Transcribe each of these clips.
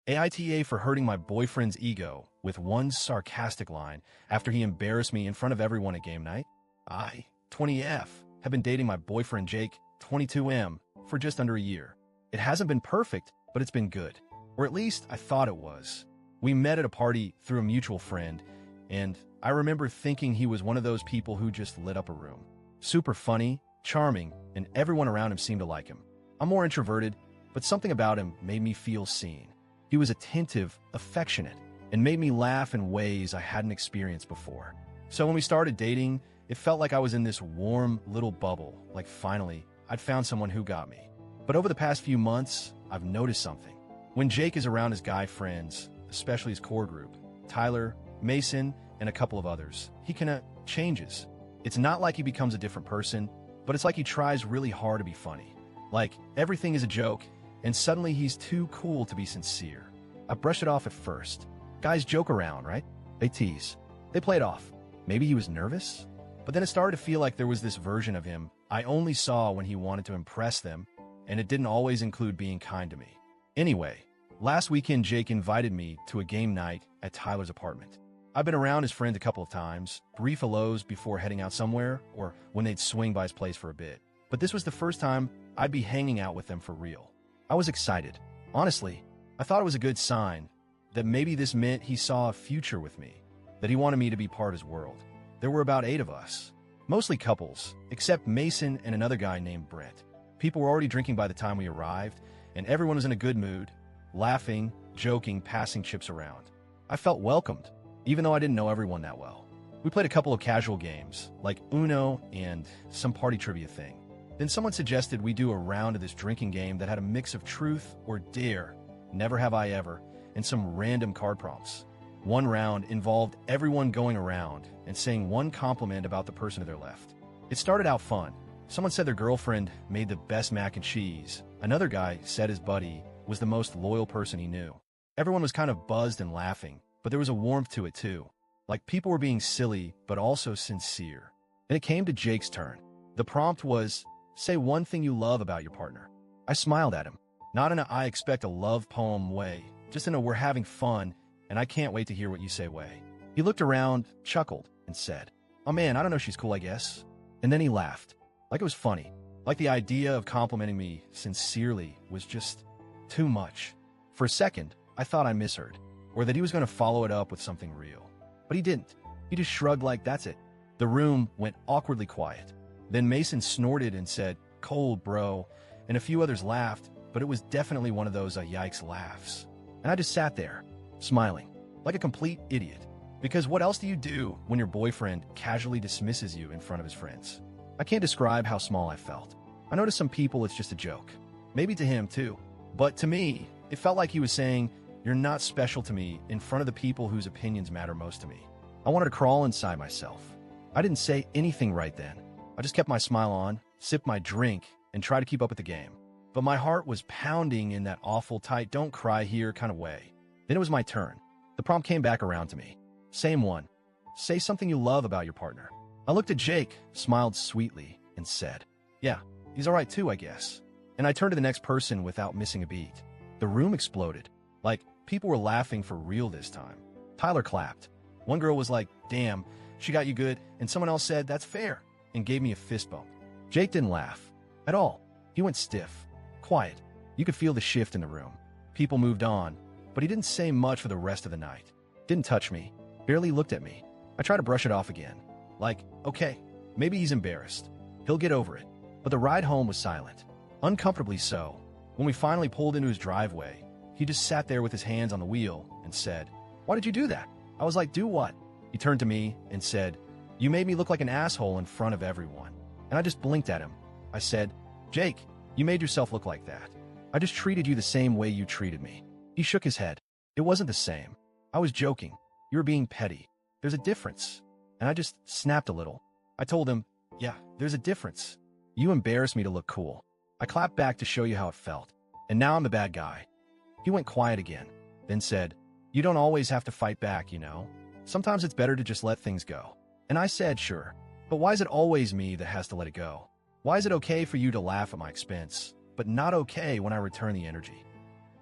AITA for hurting my boyfriend's ego with one sarcastic line after he embarrassed me in front of everyone at game night. I, 20F, have been dating my boyfriend Jake, 22M, for just under a year. It hasn't been perfect, but it's been good. Or at least I thought it was. We met at a party through a mutual friend, and I remember thinking he was one of those people who just lit up a room. Super funny, charming, and everyone around him seemed to like him. I'm more introverted, but something about him made me feel seen. He was attentive, affectionate, and made me laugh in ways I hadn't experienced before. So when we started dating, it felt like I was in this warm little bubble, like finally, I'd found someone who got me. But over the past few months, I've noticed something. When Jake is around his guy friends, especially his core group, Tyler, Mason, and a couple of others, he kinda changes. It's not like he becomes a different person, but it's like he tries really hard to be funny. Like, everything is a joke, and suddenly he's too cool to be sincere. I brush it off at first. Guys joke around, right? They tease. They play it off. Maybe he was nervous? But then it started to feel like there was this version of him I only saw when he wanted to impress them, and it didn't always include being kind to me. Anyway, last weekend Jake invited me to a game night at Tyler's apartment. I've been around his friends a couple of times, brief hellos before heading out somewhere, or when they'd swing by his place for a bit. But this was the first time I'd be hanging out with them for real. I was excited. Honestly, I thought it was a good sign that maybe this meant he saw a future with me, that he wanted me to be part of his world. There were about 8 of us, mostly couples, except Mason and another guy named Brent. People were already drinking by the time we arrived, and everyone was in a good mood, laughing, joking, passing chips around. I felt welcomed, even though I didn't know everyone that well. We played a couple of casual games, like Uno and some party trivia thing. Then someone suggested we do a round of this drinking game that had a mix of truth or dare, never have I ever, and some random card prompts. One round involved everyone going around and saying one compliment about the person to their left. It started out fun. Someone said their girlfriend made the best mac and cheese. Another guy said his buddy was the most loyal person he knew. Everyone was kind of buzzed and laughing, but there was a warmth to it too. Like people were being silly, but also sincere. Then it came to Jake's turn. The prompt was, say one thing you love about your partner. I smiled at him, not in a I expect a love poem way, just in a we're having fun and I can't wait to hear what you say way. He looked around, chuckled, and said, oh man, I don't know, she's cool, I guess. And then he laughed, like it was funny, like the idea of complimenting me sincerely was just too much. For a second, I thought I misheard, or that he was going to follow it up with something real. But he didn't. He just shrugged like that's it. The room went awkwardly quiet. Then Mason snorted and said, cold, bro, and a few others laughed, but it was definitely one of those yikes laughs. And I just sat there, smiling, like a complete idiot. Because what else do you do when your boyfriend casually dismisses you in front of his friends? I can't describe how small I felt. I know to some people it's just a joke. Maybe to him too. But to me, it felt like he was saying, you're not special to me in front of the people whose opinions matter most to me. I wanted to crawl inside myself. I didn't say anything right then. I just kept my smile on, sipped my drink, and tried to keep up with the game. But my heart was pounding in that awful tight don't cry here kind of way. Then it was my turn. The prompt came back around to me. Same one. Say something you love about your partner. I looked at Jake, smiled sweetly, and said, yeah, he's all right too, I guess. And I turned to the next person without missing a beat. The room exploded. Like, people were laughing for real this time. Tyler clapped. One girl was like, damn, she got you good, and someone else said, that's fair, and gave me a fist bump. Jake didn't laugh. At all. He went stiff. Quiet. You could feel the shift in the room. People moved on, but he didn't say much for the rest of the night. Didn't touch me. Barely looked at me. I tried to brush it off again. Like, okay, maybe he's embarrassed. He'll get over it. But the ride home was silent. Uncomfortably so. When we finally pulled into his driveway, he just sat there with his hands on the wheel and said, why did you do that? I was like, do what? He turned to me and said, you made me look like an asshole in front of everyone. And I just blinked at him. I said, Jake, you made yourself look like that. I just treated you the same way you treated me. He shook his head. It wasn't the same. I was joking. You were being petty. There's a difference. And I just snapped a little. I told him, yeah, there's a difference. You embarrassed me to look cool. I clapped back to show you how it felt. And now I'm the bad guy. He went quiet again, then said, you don't always have to fight back, you know? Sometimes it's better to just let things go. And I said, sure. But why is it always me that has to let it go? Why is it okay for you to laugh at my expense, but not okay when I return the energy?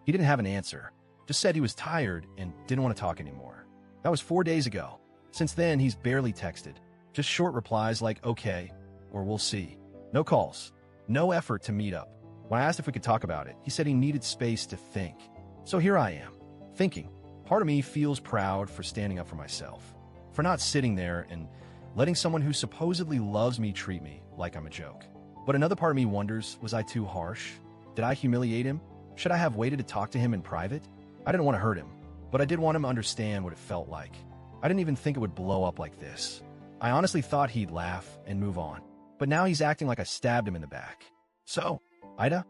He didn't have an answer, Just said he was tired and didn't want to talk anymore. That was 4 days ago. Since then, he's barely texted. Just short replies like, okay, or we'll see. No calls. No effort to meet up. When I asked if we could talk about it, he said he needed space to think. So here I am, thinking. Part of me feels proud for standing up for myself, for not sitting there and letting someone who supposedly loves me treat me like I'm a joke. But another part of me wonders, was I too harsh? Did I humiliate him? Should I have waited to talk to him in private? I didn't want to hurt him, but I did want him to understand what it felt like. I didn't even think it would blow up like this. I honestly thought he'd laugh and move on, but now he's acting like I stabbed him in the back. So, AITA,